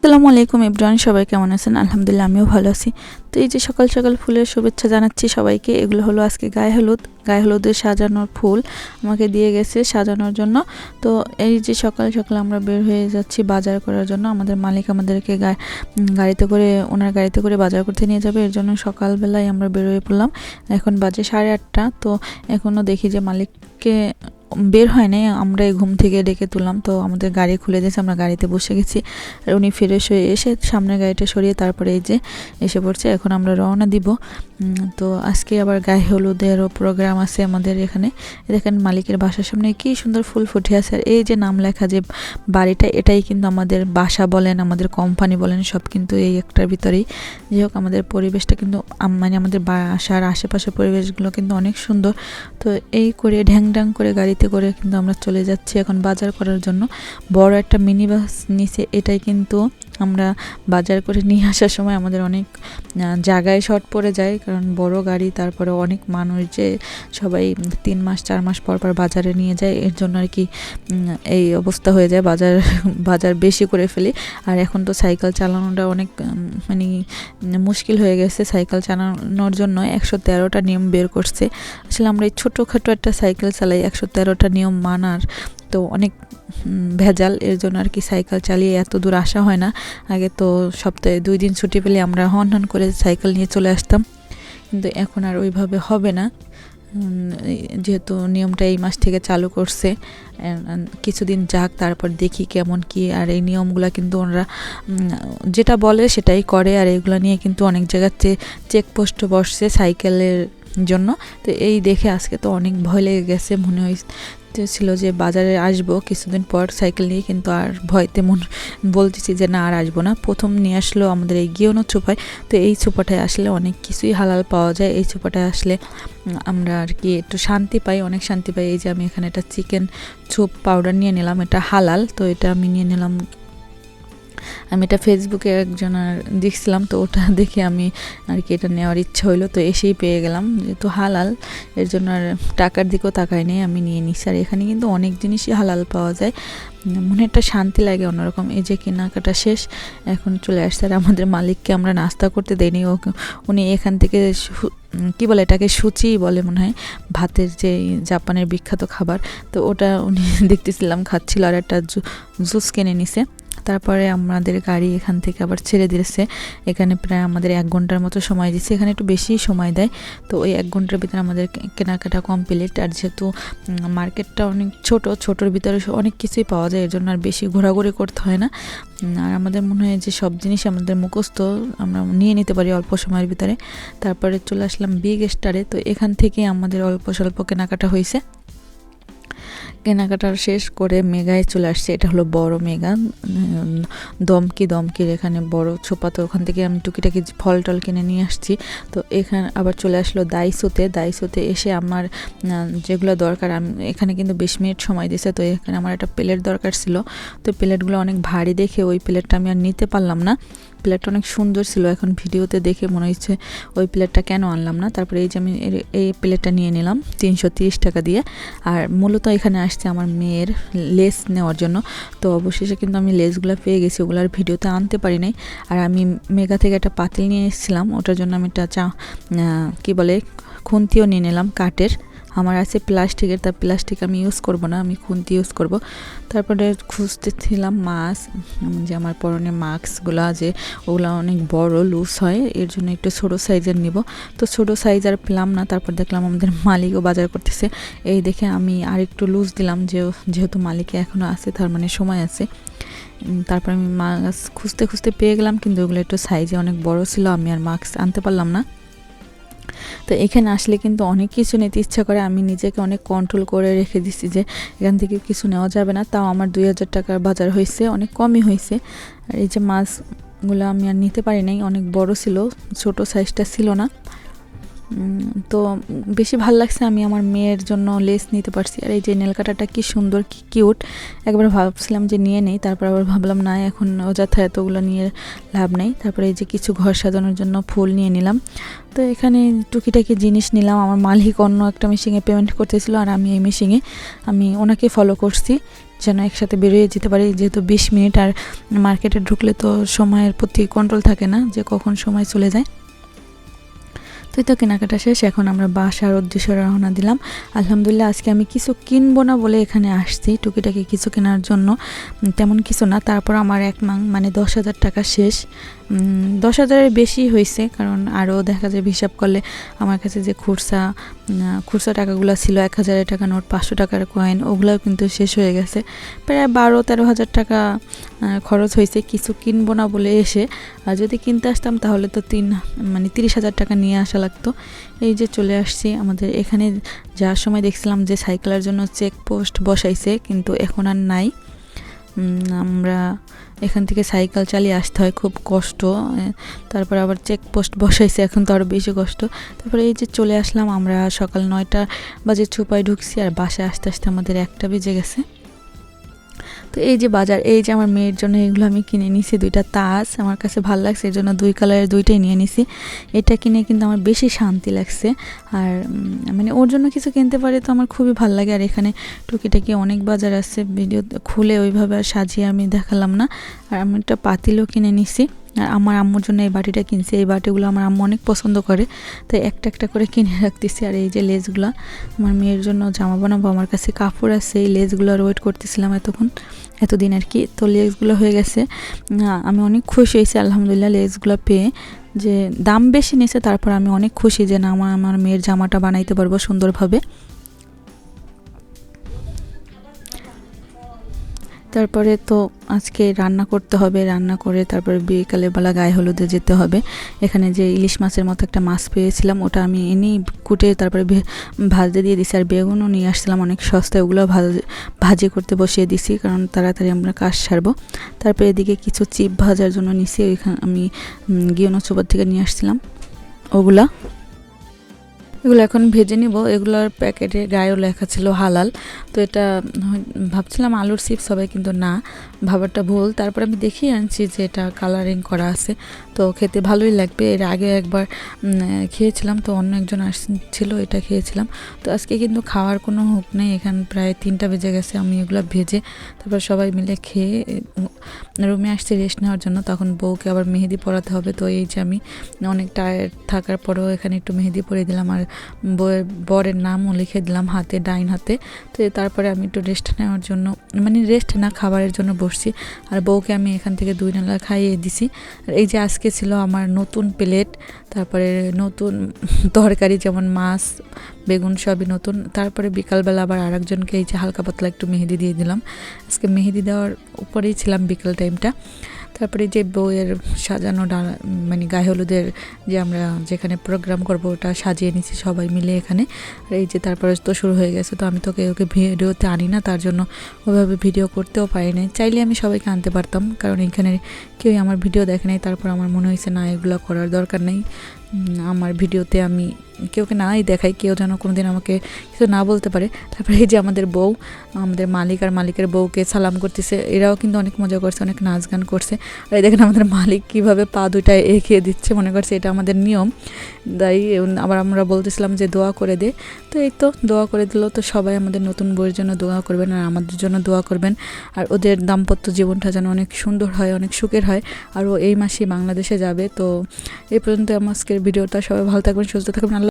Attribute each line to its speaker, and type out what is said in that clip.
Speaker 1: আসসালামু আলাইকুম এভরিওয়ান, সবাই কেমন আছেন? আলহামদুলিল্লাহ, আমিও ভালো আছি। তো এই যে সকাল সকাল ফুলের শুভেচ্ছা জানাচ্ছি সবাইকে। এগুলো হলো আজকে গায়ে হলুদের সাজানোর ফুল আমাকে দিয়ে গেছে সাজানোর জন্য। তো এই যে সকাল সকাল আমরা বের হয়ে যাচ্ছি বাজার করার জন্য। আমাদের মালিক আমাদেরকে ওনার গাড়িতে করে বাজার করতে নিয়ে যাবে, এর জন্য সকালবেলায় আমরা বের হয়ে পড়লাম। এখন বাজে 8:30। তো এখনও দেখি যে মালিককে বের হয় নাই, আমরাই ঘুম থেকে ডেকে তুললাম। তো আমাদের গাড়ি খুলে দিয়েছে, আমরা গাড়িতে বসে গেছি। আর উনি ফ্রেশ হয়ে এসে সামনের গাড়িটা সরিয়ে তারপরে এই যে এসে পড়ছে। এখন আমরা রওনা দিব। তো আজকে আবার গায়ে হলুদেরও প্রোগ্রাম আছে আমাদের এখানে। দেখেন মালিকের বাসার সামনে কি সুন্দর ফুল ফুটে আছে। আর এই যে নাম লেখা যে বাড়িটা, এটাই কিন্তু আমাদের বাসা বলেন, আমাদের কোম্পানি বলেন, সব কিন্তু এই একটার ভিতরেই। যাই হোক, আমাদের পরিবেশটা কিন্তু মানে আমাদের বাসার আশেপাশের পরিবেশগুলো কিন্তু অনেক সুন্দর। তো এই করে ঢ্যাং করে গাড়িতে করে কিন্তু আমরা চলে যাচ্ছি এখন বাজার করার জন্য। বড় একটা মিনি বাস নিচে, এটাই কিন্তু আমরা বাজার করে নিয়ে আসার সময় আমাদের অনেক জায়গায় শর্ট পড়ে যায়, কারণ বড় গাড়ি, তারপরে অনেক মানুষ যে সবাই 3 মাস 4 মাস পর বাজারে নিয়ে যায়, এর জন্য আর কি এই অবস্থা হয়ে যায়, বাজার বেশি করে ফেলি। আর এখন তো সাইকেল চালানোটা অনেক মানে মুশকিল হয়ে গেছে। সাইকেল চালানোর জন্য 113টা নিয়ম বের করছে। আসলে আমরা এই ছোটোখাটো একটা সাইকেল চালাই, 113টা নিয়ম মানার তো অনেক ভেজাল, এর জন্য আর কি সাইকেল চালিয়ে এত দূর আসা হয় না। আগে তো সপ্তাহে 2 দিন ছুটি পেলে আমরা হন করে সাইকেল নিয়ে চলে আসতাম, কিন্তু এখন আর ওইভাবে হবে না, যেহেতু নিয়মটা এই মাস থেকে চালু করছে। কিছুদিন যাক, তারপর দেখি কেমন কি। আর এই নিয়মগুলো কিন্তু ওনারা যেটা বলে সেটাই করে। আর এগুলো নিয়ে কিন্তু অনেক জায়গাতে চেকপোস্ট বসছে সাইকেলের জন্য। তো এই দেখে আজকে তো অনেক ভয় লেগে গেছে, মনে ছিল যে বাজারে আসবো কিছুদিন পর সাইকেল নিয়ে, কিন্তু আর ভয়তে বলতেছি যে না, আর আসবো না। প্রথম নিয়ে আসলো আমাদের এই গিয়েনো চোপায়। তো এই চোপাটায় আসলে অনেক কিছুই হালাল পাওয়া যায়। এই চোপাটায় আসলে আমরা আর কি একটু শান্তি পাই, অনেক শান্তি পাই। এই যে আমি এখানে একটা চিকেন চুপ পাউডার নিয়ে নিলাম, এটা হালাল, তো এটা আমি নিয়ে নিলাম। আমি এটা ফেসবুকে একজনের দেখছিলাম, তো ওটা দেখে আমি আর কি এটা নেওয়ার ইচ্ছা হইলো, তো এসেই পেয়ে গেলাম। যেহেতু হালাল, এর জন্য আর টাকার দিকেও তাকাই নেই, আমি নিয়ে নিচ্ছি। আর এখানে কিন্তু অনেক জিনিসই হালাল পাওয়া যায়, মনে একটা শান্তি লাগে অন্যরকম। এই যে কেনাকাটা শেষ, এখন চলে আসছে। আর আমাদের মালিককে আমরা নাস্তা করতে দেইনি, উনি এখান থেকে কি বলে এটাকে সুচি বলে মনে হয়, ভাতের যে জাপানের বিখ্যাত খাবার, তো ওটা উনি দেখতেছিলাম খাচ্ছিল, আর একটা জুস কিনে নিছে। তারপরে আমাদের গাড়ি এখান থেকে আবার ছেড়ে দিয়েছে। এখানে প্রায় আমাদের 1 ঘন্টার মতো সময় দিচ্ছে, এখানে একটু বেশি সময় দেয়। তো ওই 1 ঘন্টার ভিতরে আমাদের কেনাকাটা কমপ্লিট। আর যেহেতু মার্কেটটা অনেক ছোটোর ভিতরে অনেক কিছুই পাওয়া যায়, এর জন্য আর বেশি ঘোরাঘুরি করতে হয় না। আর আমাদের মনে হয় যে সব জিনিস আমাদের মুখস্থ, আমরা নিয়ে নিতে পারি অল্প সময়ের ভিতরে। তারপরে চলে আসলাম বিগ স্টারে। তো এখান থেকে আমাদের অল্প স্বল্প কেনাকাটা হয়েছে। কেনাকাটা শেষ করে মেগায় চলে আসছে। এটা হলো বড় মেগা, দমকির এখানে বড় ছোপা। তো ওখান থেকে আমি টুকিটাকি ফল টল কিনে নিয়ে আসছি। তো এখানে আবার চলে আসলো দাইসোতে এসে আমার যেগুলো দরকার, আমি এখানে কিন্তু 20 মিনিট সময় দিয়েছে। তো এখানে আমার একটা প্লেট দরকার ছিল, তো প্লেটগুলো অনেক ভারী দেখে ওই প্লেটটা আমি আর নিতে পারলাম না। প্লেটটা অনেক সুন্দর ছিল, এখন ভিডিওতে দেখে মনে হচ্ছে ওই প্লেটটা কেন আনলাম না। তারপরে এই যে আমি এই প্লেটটা নিয়ে নিলাম 330 টাকা দিয়ে। আর মূলত এখানে আসছে আমার মেয়ের লেস নেওয়ার জন্য। তো অবশেষে কিন্তু আমি লেসগুলো পেয়ে গেছি, ওগুলো আর ভিডিওতে আনতে পারি নাই। আর আমি মেগা থেকে একটা পাতিল নিয়ে এসেছিলাম, ওটার জন্য আমি একটা কি বলে খুন্তিও নিয়ে নিলাম কাঠের। আমার আছে প্লাস্টিকের, তা প্লাস্টিক আমি ইউজ করব না, আমি খুন্তি ইউজ করব। তারপরে খুঁজতেছিলাম মাছ, যে আমার পরনে মাস্কগুলো যে ওগুলো অনেক বড় লুজ হয়, এর জন্য একটু ছোটো সাইজের নিব। তো ছোটো সাইজ আর পেলাম না। তারপর দেখলাম আমাদের মালিকও বাজার করতেছে, এই দেখে আমি আর একটু লুজ দিলাম, যেহেতু মালিকে এখনও আছে, তার মানে সময় আছে। তারপর আমি মাছ খুঁজতে পেয়ে গেলাম, কিন্তু ওগুলো একটু সাইজে অনেক বড় ছিল, আমি আর মাস্ক আনতে পারলাম না। তো এখানে আসলে কিন্তু অনেক কিছু নিতে ইচ্ছা করে, আমি নিজেকে অনেক কন্ট্রোল করে রেখে দিচ্ছি যে এখান থেকে কিছু নেওয়া যাবে না। তাও আমার 2000 টাকার বাজার হয়েছে, অনেক কমই হয়েছে। আর এই যে মাছগুলো আমি আর নিতে পারি নাই, অনেক বড় ছিল, ছোট সাইজটা ছিল না। তো বেশি ভালো লাগছে, আমি আমার মেয়ের জন্য লেস নিতে পারছি। আর এই যে নেল কাটাটা কি সুন্দর, কি কিউট, একবার ভাবছিলাম যে নিয়ে নেই, তারপর আবার ভাবলাম না, এখন অযথা এতগুলো নিয়ে লাভ নেই। তারপরে এই যে কিছু ঘর সাজানোর জন্য ফুল নিয়ে নিলাম। তো এখানে টুকিটাকি জিনিস নিলাম। আমার মালিক অন্য একটা মেশিনে পেমেন্ট করতেছিল, আর আমি এই মেশিনে আমি ওনাকে ফলো করছি যেন একসাথে বেরিয়ে যেতে পারি, যেহেতু 20 মিনিট, আর মার্কেটে ঢুকলে তো সময়ের প্রতি কন্ট্রোল থাকে না যে কখন সময় চলে যায়। তো কেনাকাটা শেষ, এখন আমরা বাসার উদ্দেশ্যে রওনা দিলাম। আলহামদুলিল্লাহ আজকে আমি কিছু কিনবো না বলে এখানে আসছি, টুকিটাকি কিছু কেনার জন্য, তেমন কিছু না। তারপর আমার মানে 10,000 টাকা শেষ। 10,000-এর বেশি হয়েছে, কারণ আরও দেখা যায় হিসাব করলে আমার কাছে যে খুচরা টাকাগুলো ছিল, 1,000 টাকা নোট, 500 টাকার কয়েন, ওগুলোও কিন্তু শেষ হয়ে গেছে। প্রায় 12-13,000 টাকা খরচ হয়েছে কিছু কিনবো না বলে এসে। আর যদি কিনতে আসতাম তাহলে তো 30,000 টাকা নিয়ে আসা লাগতো। এই যে চলে আসছি, আমাদের এখানে যাওয়ার সময় দেখছিলাম যে সাইকেলের জন্য চেকপোস্ট বসাইছে, কিন্তু এখন আর নাই। আমরা এখান থেকে সাইকেল চালিয়ে আসতে হয়, খুব কষ্ট। তারপর আবার চেকপোস্ট বসাইছে, এখন তো আরও বেশি কষ্ট। তারপরে এই যে চলে আসলাম, আমরা সকাল 9টা বাজে চুপায় ঢুকছি, আর বাসায় আসতে আসতে আমাদের 1টা বেজে গেছে। তো এই যে বাজার, এই যে আমার মেয়ের জন্য এগুলো আমি কিনে নিছি, 2টা তাজ আমার কাছে ভালো লাগছে, এর জন্য 2 কালারের 2টাই নিয়ে নিছি। এটা কিনে কিন্তু আমার বেশি শান্তি লাগছে, আর মানে ওর জন্য কিছু কিনতে পারি তো আমার খুবই ভালো লাগে। আর এখানে টুকিটাকি অনেক বাজার আছে, ভিডিও খুলে ওইভাবে আর সাজিয়ে আমি দেখালাম না। আর আমি একটা পাতিলও কিনে নিছি, আর আমার আম্মুর জন্য এই বাটিটা কিনছি। এই বাটিগুলো আমার আম্মু অনেক পছন্দ করে, তাই একটা একটা করে কিনে রাখতেছি। আর এই যে লেসগুলো, আমার মেয়ের জন্য জামা বানাবো, আমার কাছে কাপড় আছে, এই লেসগুলোর ওয়েট করতেছিলাম এতদিন আর কি। তো লেসগুলো হয়ে গেছে, আমি অনেক খুশি হয়েছি আলহামদুলিল্লাহ লেসগুলো পেয়ে। যে দাম বেশি নিয়েছে, তারপর আমি অনেক খুশি যে না, আমার মেয়ের জামাটা বানাইতে পারবো সুন্দরভাবে। তারপরে তো আজকে রান্না করতে হবে, রান্না করে তারপরে বিকালে বেলা গায়ে হলুদে যেতে হবে। এখানে যে ইলিশ মাছের মতো একটা মাছ পেয়েছিলাম, ওটা আমি এনেই কুটে তারপরে ভাজতে দিয়ে দিছি। আর বেগুনও নিয়ে আসছিলাম অনেক সস্তায়, ওগুলো ভাজি করতে বসিয়ে দিছি, কারণ তাড়াতাড়ি আমরা কাজ সারবো। তারপরে এদিকে কিছু চিপ ভাজার জন্য নিছি, ওইখানে আমি গিয়নো চোপার থেকে নিয়ে আসছিলাম ওগুলা। এগুলো এখন ভেজে নিব। এগুলোর প্যাকেটে গায়েও লেখা ছিল হালাল, তো এটা ভাবছিলাম আলুর চিপস হবে, কিন্তু না, ভাবারটা ভুল। তারপর আমি দেখিয়ে আনছি যে এটা কালারিং করা আছে, তো খেতে ভালোই লাগবে। এর আগে একবার খেয়েছিলাম, তো অন্য একজন আসছিল, এটা খেয়েছিলাম। তো আজকে কিন্তু খাওয়ার কোনো হুক নেই, এখানে প্রায় 3টা বেজে গেছে। আমি এগুলো ভেজে তারপর সবাই মিলে খেয়ে রুমে আসছি রেস্ট নেওয়ার জন্য। তখন বউকে আবার মেহেদি পরাতে হবে, তো এই যে আমি অনেক টায়ার্ড থাকার পরেও এখানে একটু মেহেদি পরিয়ে দিলাম, আর বরের নামও লিখে দিলাম হাতে, ডাইন হাতে। তো তারপরে আমি একটু রেস্ট নেওয়ার জন্য, মানে রেস্ট না, খাবারের জন্য বসছি। আর বউকে আমি এখান থেকে 2 নালা খাইয়ে দিছি। আর এই যে আজকে ছিল আমার নতুন প্লেট, তারপরে নতুন তরকারি, যেমন মাছ, বেগুন, সবই নতুন। তারপরে বিকালবেলা আবার আরেকজনকে এই যে হালকা পাতলা একটু মেহেদি দিয়ে দিলাম। আজকে মেহেদি দেওয়ার উপরেই ছিলাম বিকেল টাইমটা। তারপরে যে বউয়ের সাজানো মানে গায়ে হলুদের যে আমরা যেখানে প্রোগ্রাম করবো, ওটা সাজিয়ে নিছি সবাই মিলে এখানে। আর এই যে তারপরে তো শুরু হয়ে গেছে, তো আমি তোকে ওকে ভিডিওতে আনি না, তার জন্য ওইভাবে ভিডিও করতেও পারি নাই। চাইলে আমি সবাইকে আনতে পারতাম, কারণ এখানে কেউই আমার ভিডিও দেখে নাই। তারপর আমার মনে হয়েছে না, এগুলো করার দরকার নেই। আমার ভিডিওতে আমি কেউকে নাই দেখাই, কেউ যেন কোনোদিন আমাকে কিছু না বলতে পারে। তারপরে এই যে আমাদের বউ, আমাদের মালিক আর মালিকের বউকে সালাম করতেছে, এরাও কিন্তু অনেক মজা করছে, অনেক নাচ গান করছে। আর এই দেখেন আমাদের মালিক কীভাবে পা দুইটা এগিয়ে দিচ্ছে, মনে করছে এটা আমাদের নিয়ম। তাই আবার আমরা বলতেছিলাম যে দোয়া করে দে, তো এই তো দোয়া করে দিল। তো সবাই আমাদের নতুন বউয়ের জন্য দোয়া করবেন, আর আমাদের জন্য দোয়া করবেন, আর ওদের দাম্পত্য জীবনটা যেন অনেক সুন্দর হয়, অনেক সুখের হয়। আর ও এই মাসেই বাংলাদেশে যাবে। তো এই পর্যন্ত আমার আজকের ভিডিওটা, সবাই ভালো থাকবেন, সুস্থ থাকবেন।